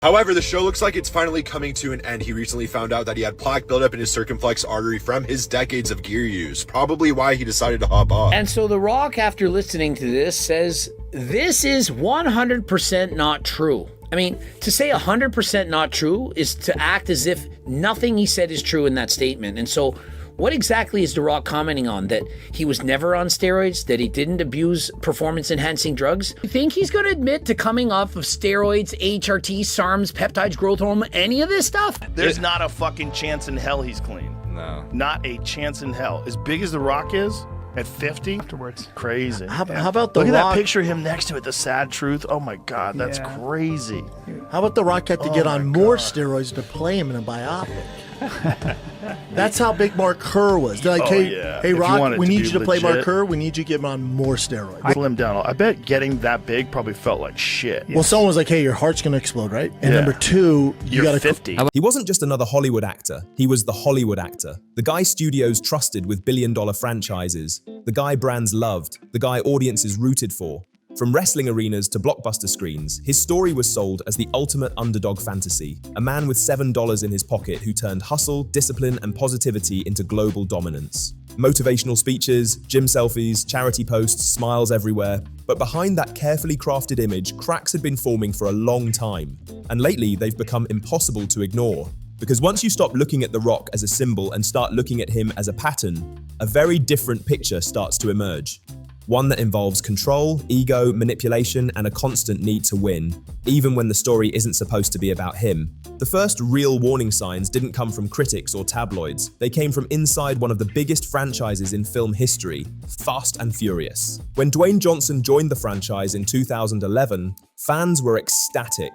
However, the show looks like it's finally coming to an end. He recently found out that he had plaque buildup in his circumflex artery from his decades of gear use, probably why he decided to hop off. And so The Rock, after listening to this, says this is 100% not true. I mean, to say 100% not true is to act as if nothing he said is true in that statement. And so what exactly is The Rock commenting on? That he was never on steroids? That he didn't abuse performance-enhancing drugs? You think he's going to admit to coming off of steroids, HRT, SARMs, peptides, growth hormone, any of this stuff? There's not a fucking chance in hell he's clean. No. Not a chance in hell. As big as The Rock is, at 50? Afterwards. Crazy. How about The Look Rock? at that picture of him next to it, the sad truth. Oh my God, that's crazy. How about The Rock had to get on more steroids to play him in a biopic? That's how big Mark Kerr was. They're like, hey If you Rock, want it we to need be you to play Mark legit. Kerr. We need you to get him on more steroids. Pull him down. I bet getting that big probably felt like shit. Well, someone was like, hey, your heart's going to explode, right? And Yeah. number two, you You're got to 50. He wasn't just another Hollywood actor. He was the Hollywood actor. The guy studios trusted with billion-dollar franchises. The guy brands loved. The guy audiences rooted for. From wrestling arenas to blockbuster screens, his story was sold as the ultimate underdog fantasy, a man with $7 in his pocket who turned hustle, discipline, and positivity into global dominance. Motivational speeches, gym selfies, charity posts, smiles everywhere. But behind that carefully crafted image, cracks had been forming for a long time. And lately, they've become impossible to ignore. Because once you stop looking at The Rock as a symbol and start looking at him as a pattern, a very different picture starts to emerge. One that involves control, ego, manipulation, and a constant need to win, even when the story isn't supposed to be about him. The first real warning signs didn't come from critics or tabloids. They came from inside one of the biggest franchises in film history, Fast and Furious. When Dwayne Johnson joined the franchise in 2011, fans were ecstatic.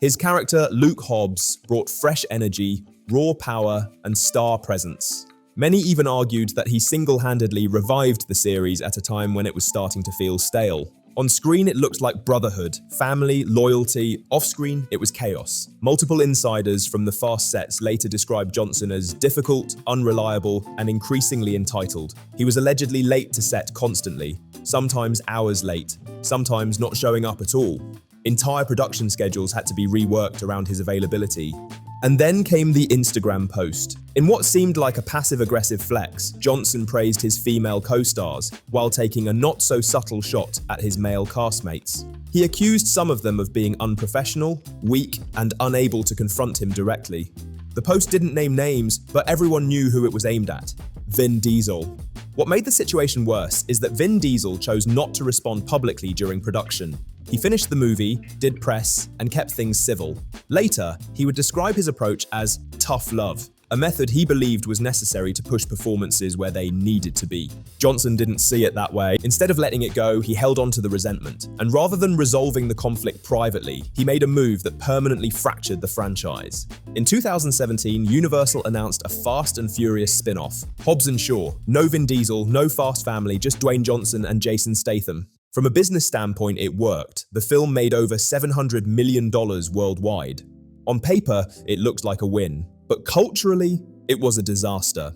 His character, Luke Hobbs, brought fresh energy, raw power, and star presence. Many even argued that he single-handedly revived the series at a time when it was starting to feel stale. On screen, it looked like brotherhood, family, loyalty. Off-screen, it was chaos. Multiple insiders from the Fast sets later described Johnson as difficult, unreliable, and increasingly entitled. He was allegedly late to set constantly, sometimes hours late, sometimes not showing up at all. Entire production schedules had to be reworked around his availability. And then came the Instagram post. In what seemed like a passive-aggressive flex, Johnson praised his female co-stars while taking a not-so-subtle shot at his male castmates. He accused some of them of being unprofessional, weak, and unable to confront him directly. The post didn't name names, but everyone knew who it was aimed at: Vin Diesel. What made the situation worse is that Vin Diesel chose not to respond publicly during production. He finished the movie, did press, and kept things civil. Later, he would describe his approach as tough love, a method he believed was necessary to push performances where they needed to be. Johnson didn't see it that way. Instead of letting it go, he held on to the resentment. And rather than resolving the conflict privately, he made a move that permanently fractured the franchise. In 2017, Universal announced a Fast and Furious spin-off, Hobbs and Shaw. No Vin Diesel, no Fast family, just Dwayne Johnson and Jason Statham. From a business standpoint, it worked. The film made over $700 million worldwide. On paper, it looked like a win. But culturally, it was a disaster.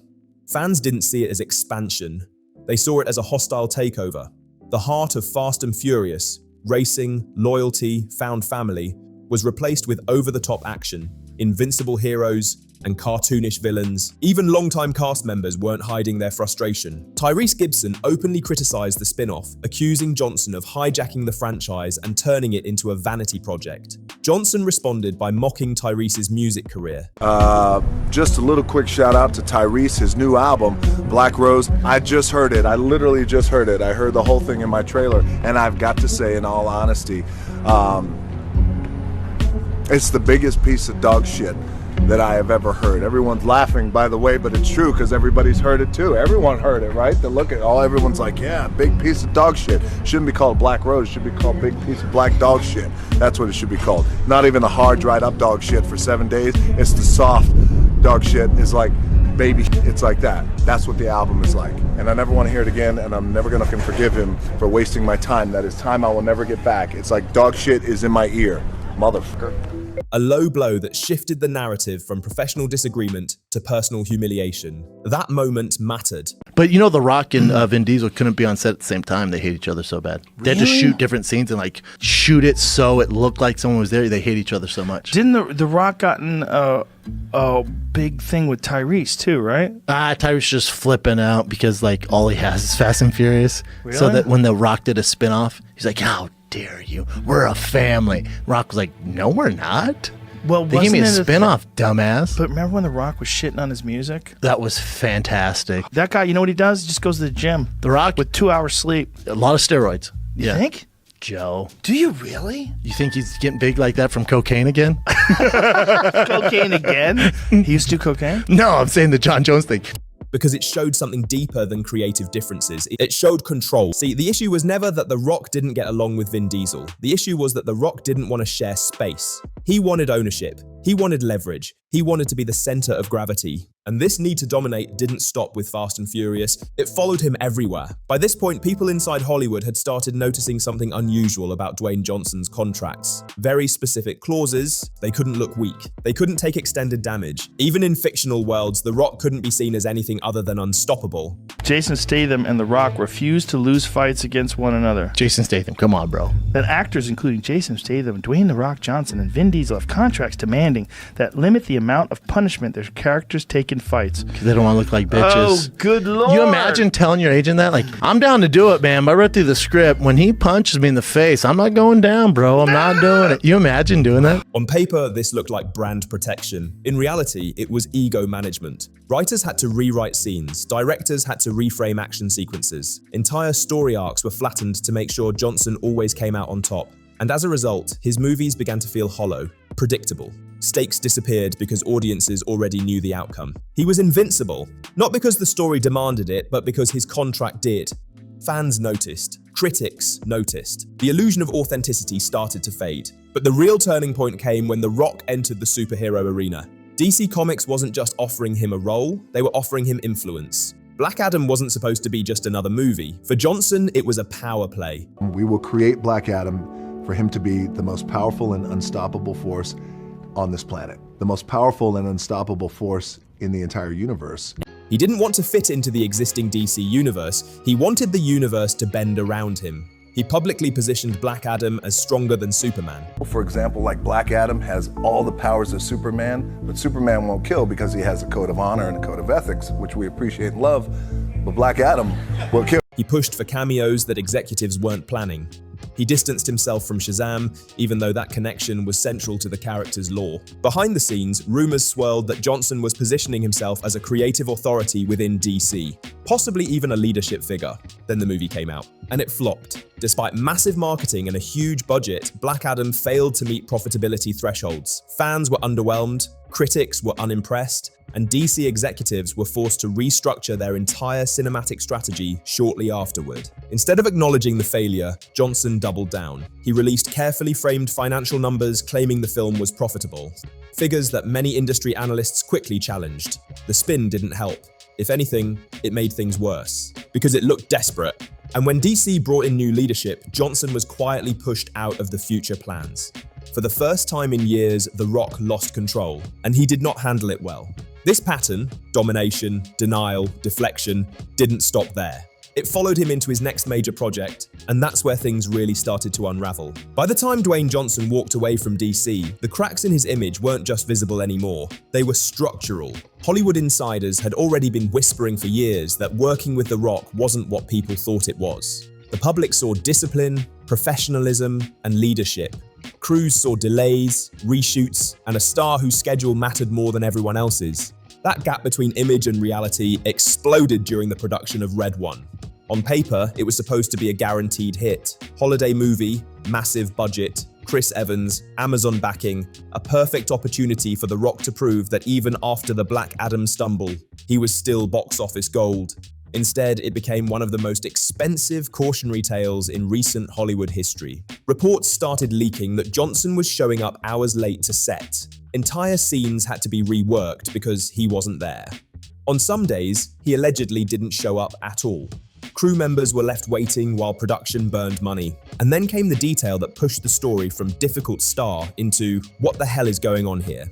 Fans didn't see it as expansion. They saw it as a hostile takeover. The heart of Fast and Furious, racing, loyalty, found family, was replaced with over-the-top action, invincible heroes, and cartoonish villains. Even longtime cast members weren't hiding their frustration. Tyrese Gibson openly criticized the spin-off, accusing Johnson of hijacking the franchise and turning it into a vanity project. Johnson responded by mocking Tyrese's music career. Just a little quick shout out to Tyrese, his new album, Black Rose. I just heard it. I literally just heard it. I heard the whole thing in my trailer, and I've got to say, in all honesty, it's the biggest piece of dog shit that I have ever heard. Everyone's laughing, by the way, but it's true because everybody's heard it too. Everyone heard it, right? They look at all, everyone's like, yeah, big piece of dog shit. Shouldn't be called Black Rose, it should be called big piece of black dog shit. That's what it should be called. Not even the hard, dried up dog shit for 7 days. It's the soft dog shit. It's like baby, it's like that. That's what the album is like. And I never want to hear it again, and I'm never gonna forgive him for wasting my time. That is time I will never get back. It's like dog shit is in my ear, motherfucker. A low blow that shifted the narrative from professional disagreement to personal humiliation. That moment mattered. But you know, The Rock and Vin Diesel couldn't be on set at the same time. They hate each other so bad. They had to shoot different scenes and like shoot it so it looked like someone was there. They hate each other so much. Didn't the Rock gotten a big thing with Tyrese too, right? Tyrese just flipping out because like all he has is Fast and Furious. Really? So that when The Rock did a spinoff, he's like, how dare you? We're a family. Rock was like, no, we're not. Well, They gave me a wasn't it spinoff, dumbass. But remember when The Rock was shitting on his music? That was fantastic. That guy, you know what he does? He just goes to the gym. The Rock With 2 hours sleep. a lot of steroids. You think? Joe. Do you really? You think he's getting big like that from cocaine again? Cocaine again? He used to do cocaine? No, I'm saying the John Jones thing. Because it showed something deeper than creative differences. It showed control. See, the issue was never that The Rock didn't get along with Vin Diesel. The issue was that The Rock didn't want to share space. He wanted ownership. He wanted leverage. He wanted to be the center of gravity. And this need to dominate didn't stop with Fast and Furious. It followed him everywhere. By this point, people inside Hollywood had started noticing something unusual about Dwayne Johnson's contracts. Very specific clauses. They couldn't look weak. They couldn't take extended damage. Even in fictional worlds, The Rock couldn't be seen as anything other than unstoppable. Jason Statham and The Rock refused to lose fights against one another. Jason Statham, come on, bro. That actors including Jason Statham, Dwayne The Rock Johnson, and Vin Diesel have contracts demanding that limit the amount of punishment their characters take in fights. Because they don't want to look like bitches. Oh, good lord. You imagine telling your agent that? Like, I'm down to do it, man, but I read through the script. When he punches me in the face, I'm not going down, bro. I'm not doing it. You imagine doing that? On paper, this looked like brand protection. In reality, it was ego management. Writers had to rewrite scenes. Directors had to reframe action sequences. Entire story arcs were flattened to make sure Johnson always came out on top. And as a result, his movies began to feel hollow, predictable. Stakes disappeared because audiences already knew the outcome. He was invincible, not because the story demanded it, but because his contract did. Fans noticed. Critics noticed. The illusion of authenticity started to fade. But the real turning point came when The Rock entered the superhero arena. DC Comics wasn't just offering him a role, they were offering him influence. Black Adam wasn't supposed to be just another movie. For Johnson, it was a power play. We will create Black Adam for him to be the most powerful and unstoppable force on this planet. The most powerful and unstoppable force in the entire universe. He didn't want to fit into the existing DC universe. He wanted the universe to bend around him. He publicly positioned Black Adam as stronger than Superman. For example, like Black Adam has all the powers of Superman, but Superman won't kill because he has a code of honor and a code of ethics, which we appreciate and love, but Black Adam will kill. He pushed for cameos that executives weren't planning. He distanced himself from Shazam, even though that connection was central to the character's lore. Behind the scenes, rumors swirled that Johnson was positioning himself as a creative authority within DC, possibly even a leadership figure. Then the movie came out, and it flopped. Despite massive marketing and a huge budget, Black Adam failed to meet profitability thresholds. Fans were underwhelmed, critics were unimpressed, and DC executives were forced to restructure their entire cinematic strategy shortly afterward. Instead of acknowledging the failure, Johnson doubled down. He released carefully framed financial numbers claiming the film was profitable, figures that many industry analysts quickly challenged. The spin didn't help. If anything, it made things worse, because it looked desperate. And when DC brought in new leadership, Johnson was quietly pushed out of the future plans. For the first time in years, The Rock lost control, and he did not handle it well. This pattern, domination, denial, deflection, didn't stop there. It followed him into his next major project, and that's where things really started to unravel. By the time Dwayne Johnson walked away from DC, the cracks in his image weren't just visible anymore, they were structural. Hollywood insiders had already been whispering for years that working with The Rock wasn't what people thought it was. The public saw discipline, professionalism, and leadership. Crews saw delays, reshoots, and a star whose schedule mattered more than everyone else's. That gap between image and reality exploded during the production of Red One. On paper, it was supposed to be a guaranteed hit. Holiday movie, massive budget, Chris Evans, Amazon backing, a perfect opportunity for The Rock to prove that even after the Black Adam stumble, he was still box office gold. Instead, it became one of the most expensive cautionary tales in recent Hollywood history. Reports started leaking that Johnson was showing up hours late to set. Entire scenes had to be reworked because he wasn't there. On some days, he allegedly didn't show up at all. Crew members were left waiting while production burned money. And then came the detail that pushed the story from difficult star into what the hell is going on here.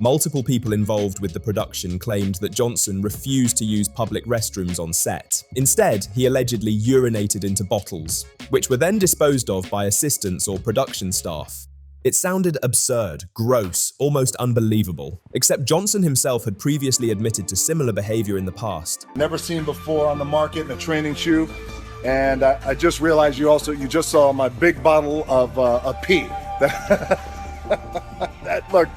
Multiple people involved with the production claimed that Johnson refused to use public restrooms on set. Instead, he allegedly urinated into bottles, which were then disposed of by assistants or production staff. It sounded absurd, gross, almost unbelievable, except Johnson himself had previously admitted to similar behavior in the past. Never seen before on the market in a training shoe. And I just realized you just saw my big bottle of pee. Look,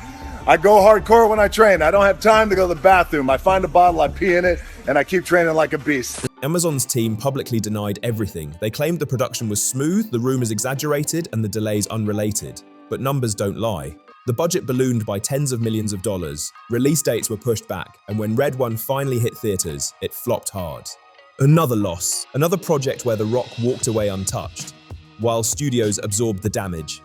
I go hardcore when I train. I don't have time to go to the bathroom. I find a bottle, I pee in it, and I keep training like a beast. Amazon's team publicly denied everything. They claimed the production was smooth, the rumors exaggerated, and the delays unrelated. But numbers don't lie. The budget ballooned by tens of millions of dollars, release dates were pushed back, and when Red One finally hit theaters, it flopped hard. Another loss, another project where The Rock walked away untouched, while studios absorbed the damage.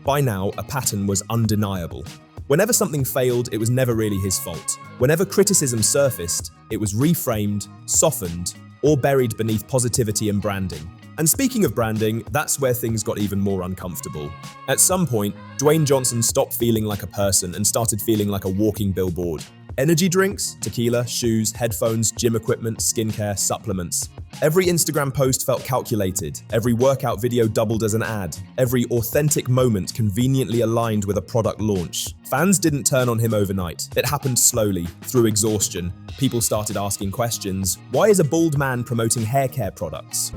By now, a pattern was undeniable. Whenever something failed, it was never really his fault. Whenever criticism surfaced, it was reframed, softened, or buried beneath positivity and branding. And speaking of branding, that's where things got even more uncomfortable. At some point, Dwayne Johnson stopped feeling like a person and started feeling like a walking billboard. Energy drinks, tequila, shoes, headphones, gym equipment, skincare, supplements. Every Instagram post felt calculated, every workout video doubled as an ad, every authentic moment conveniently aligned with a product launch. Fans didn't turn on him overnight. It happened slowly, through exhaustion. People started asking questions. Why is a bald man promoting hair care products?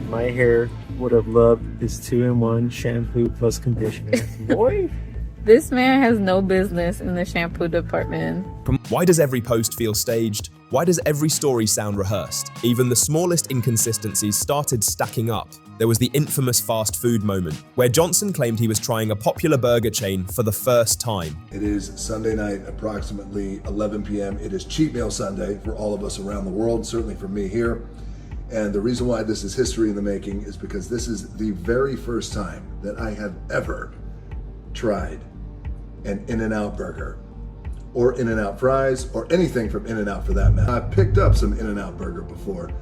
My hair would have loved this 2-in-1 shampoo plus conditioner. Boy! This man has no business in the shampoo department. Why does every post feel staged? Why does every story sound rehearsed? Even the smallest inconsistencies started stacking up. There was the infamous fast food moment, where Johnson claimed he was trying a popular burger chain for the first time. It is Sunday night, approximately 11 p.m. It is Cheat Meal Sunday for all of us around the world, certainly for me here. And the reason why this is history in the making is because this is the very first time that I have ever tried an In-N-Out burger, or In-N-Out fries, or anything from In-N-Out for that matter. I've picked up some In-N-Out burger before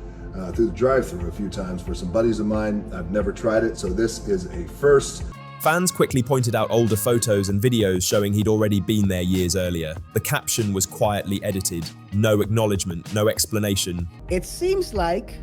through the drive-thru a few times for some buddies of mine. I've never tried it, so this is a first. Fans quickly pointed out older photos and videos showing he'd already been there years earlier. The caption was quietly edited. No acknowledgement, no explanation. It seems like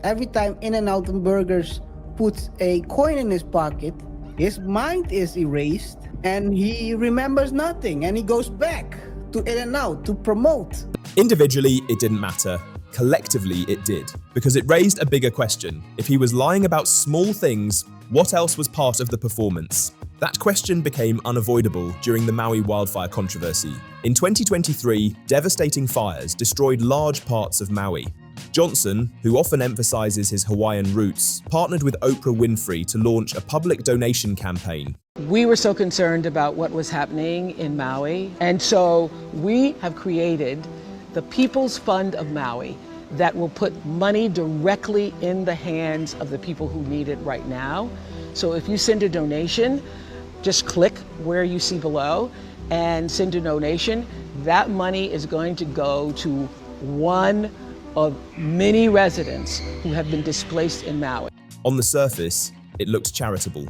every time In-N-Out Burgers puts a coin in his pocket, his mind is erased and he remembers nothing and he goes back to In-N-Out to promote. Individually, it didn't matter. Collectively, it did. Because it raised a bigger question. If he was lying about small things, what else was part of the performance? That question became unavoidable during the Maui wildfire controversy. In 2023, devastating fires destroyed large parts of Maui. Johnson, who often emphasizes his Hawaiian roots, partnered with Oprah Winfrey to launch a public donation campaign. We were so concerned about what was happening in Maui, and so we have created the People's Fund of Maui that will put money directly in the hands of the people who need it right now. So if you send a donation, just click where you see below and send a donation. That money is going to go to one of many residents who have been displaced in Maui. On the surface, it looked charitable,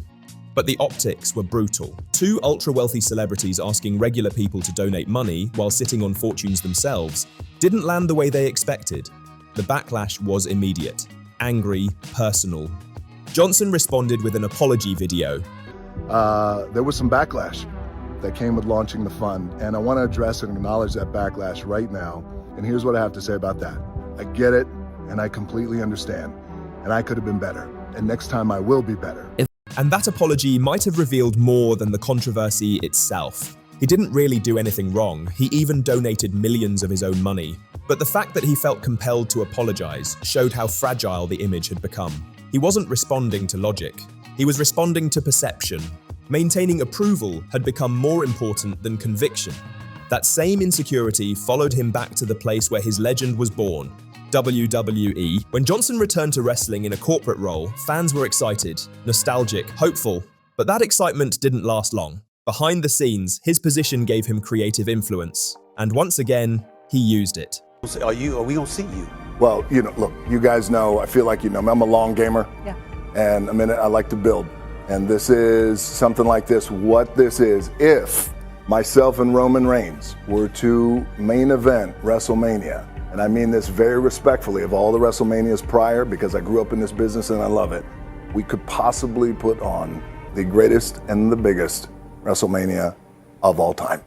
but the optics were brutal. Two ultra-wealthy celebrities asking regular people to donate money while sitting on fortunes themselves didn't land the way they expected. The backlash was immediate, angry, personal. Johnson responded with an apology video. There was some backlash that came with launching the fund, and I want to address and acknowledge that backlash right now. And here's what I have to say about that. I get it, and I completely understand. And I could have been better. And next time I will be better. And that apology might have revealed more than the controversy itself. He didn't really do anything wrong. He even donated millions of his own money. But the fact that he felt compelled to apologize showed how fragile the image had become. He wasn't responding to logic. He was responding to perception. Maintaining approval had become more important than conviction. That same insecurity followed him back to the place where his legend was born, WWE. When Johnson returned to wrestling in a corporate role, fans were excited, nostalgic, hopeful. But that excitement didn't last long. Behind the scenes, his position gave him creative influence. And once again, he used it. Are we gonna see you? Well, look, you guys know, I feel like you know me, I'm a long gamer. Yeah. And I like to build. And this is something like this. What this is, if myself and Roman Reigns were to main event WrestleMania, and I mean this very respectfully of all the WrestleManias prior, because I grew up in this business and I love it, we could possibly put on the greatest and the biggest WrestleMania of all time.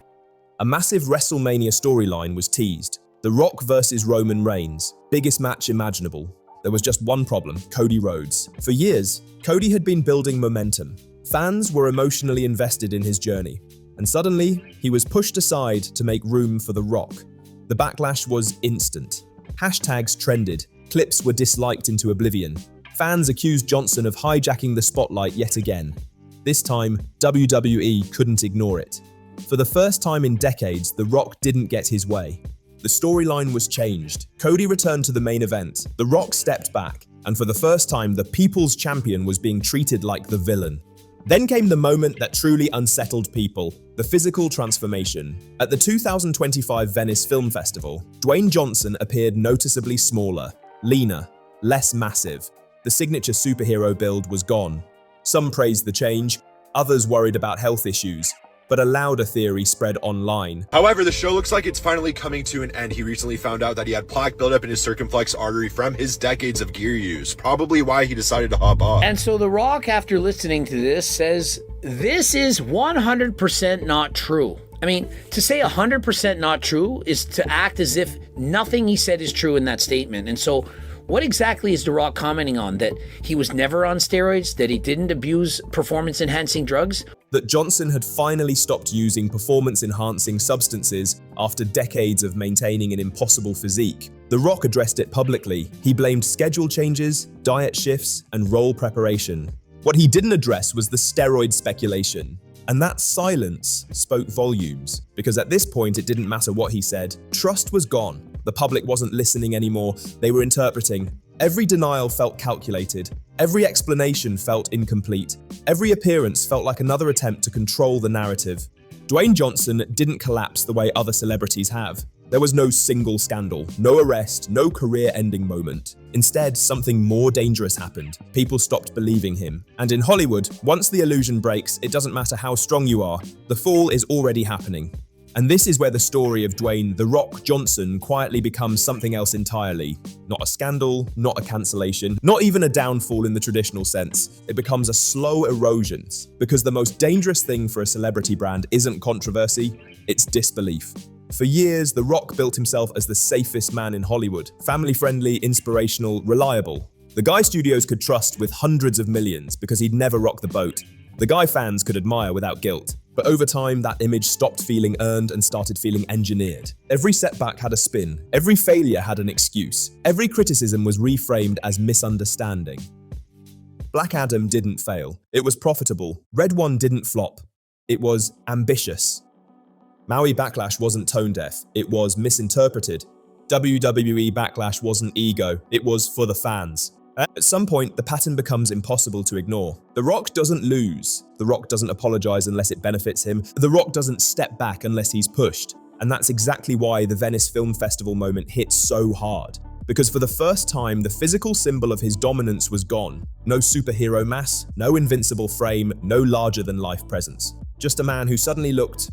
A massive WrestleMania storyline was teased. The Rock versus Roman Reigns, biggest match imaginable. There was just one problem, Cody Rhodes. For years, Cody had been building momentum. Fans were emotionally invested in his journey. And suddenly, he was pushed aside to make room for The Rock. The backlash was instant. Hashtags trended. Clips were disliked into oblivion. Fans accused Johnson of hijacking the spotlight yet again. This time, WWE couldn't ignore it. For the first time in decades, The Rock didn't get his way. The storyline was changed. Cody returned to the main event. The Rock stepped back, and for the first time, the People's Champion was being treated like the villain. Then came the moment that truly unsettled people, the physical transformation. At the 2025 Venice Film Festival, Dwayne Johnson appeared noticeably smaller, leaner, less massive. The signature superhero build was gone. Some praised the change, others worried about health issues. But a louder theory spread online. However, the show looks like it's finally coming to an end. He recently found out that he had plaque buildup in his circumflex artery from his decades of gear use, probably why he decided to hop off. And so The Rock, after listening to this, says this is 100% not true. I mean, to say 100% not true is to act as if nothing he said is true in that statement. And so what exactly is The Rock commenting on? That he was never on steroids? That he didn't abuse performance-enhancing drugs? That Johnson had finally stopped using performance-enhancing substances after decades of maintaining an impossible physique. The Rock addressed it publicly. He blamed schedule changes, diet shifts, and role preparation. What he didn't address was the steroid speculation. And that silence spoke volumes, because at this point it didn't matter what he said. Trust was gone. The public wasn't listening anymore, they were interpreting. Every denial felt calculated. Every explanation felt incomplete. Every appearance felt like another attempt to control the narrative. Dwayne Johnson didn't collapse the way other celebrities have. There was no single scandal, no arrest, no career-ending moment. Instead, something more dangerous happened. People stopped believing him. And in Hollywood, once the illusion breaks, it doesn't matter how strong you are. The fall is already happening. And this is where the story of Dwayne "The Rock" Johnson quietly becomes something else entirely. Not a scandal, not a cancellation, not even a downfall in the traditional sense. It becomes a slow erosion, because the most dangerous thing for a celebrity brand isn't controversy, it's disbelief. For years, The Rock built himself as the safest man in Hollywood. Family-friendly, inspirational, reliable. The guy studios could trust with hundreds of millions because he'd never rock the boat. The guy fans could admire without guilt. But over time, that image stopped feeling earned and started feeling engineered. Every setback had a spin. Every failure had an excuse. Every criticism was reframed as misunderstanding. Black Adam didn't fail. It was profitable. Red One didn't flop. It was ambitious. Maui Backlash wasn't tone deaf. It was misinterpreted. WWE Backlash wasn't ego. It was for the fans. At some point, the pattern becomes impossible to ignore. The Rock doesn't lose. The Rock doesn't apologize unless it benefits him. The Rock doesn't step back unless he's pushed. And that's exactly why the Venice Film Festival moment hit so hard. Because for the first time, the physical symbol of his dominance was gone. No superhero mass, no invincible frame, no larger-than-life presence. Just a man who suddenly looked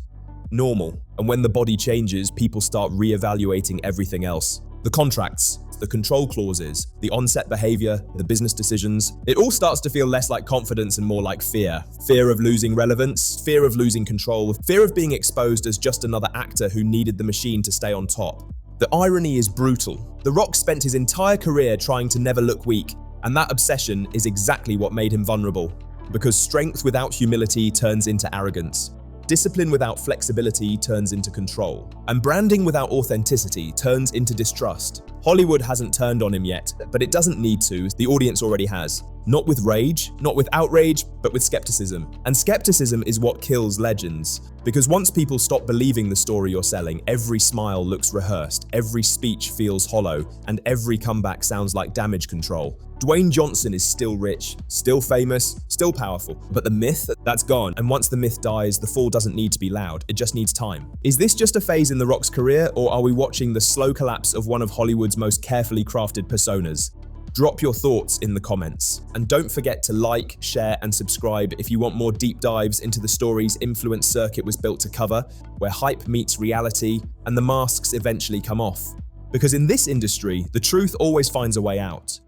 normal. And when the body changes, people start re-evaluating everything else. The contracts, the control clauses, the on-set behavior, the business decisions. It all starts to feel less like confidence and more like fear. Fear of losing relevance, fear of losing control, fear of being exposed as just another actor who needed the machine to stay on top. The irony is brutal. The Rock spent his entire career trying to never look weak, and that obsession is exactly what made him vulnerable. Because strength without humility turns into arrogance. Discipline without flexibility turns into control. And branding without authenticity turns into distrust. Hollywood hasn't turned on him yet, but it doesn't need to. The audience already has. Not with rage, not with outrage, but with skepticism. And skepticism is what kills legends. Because once people stop believing the story you're selling, every smile looks rehearsed, every speech feels hollow, and every comeback sounds like damage control. Dwayne Johnson is still rich, still famous, still powerful, but the myth, that's gone. And once the myth dies, the fall doesn't need to be loud, it just needs time. Is this just a phase in The Rock's career, or are we watching the slow collapse of one of Hollywood's Hollywood's most carefully crafted personas? Drop your thoughts in the comments. And don't forget to like, share, and subscribe if you want more deep dives into the stories Influence Circuit was built to cover, where hype meets reality and the masks eventually come off. Because in this industry, the truth always finds a way out.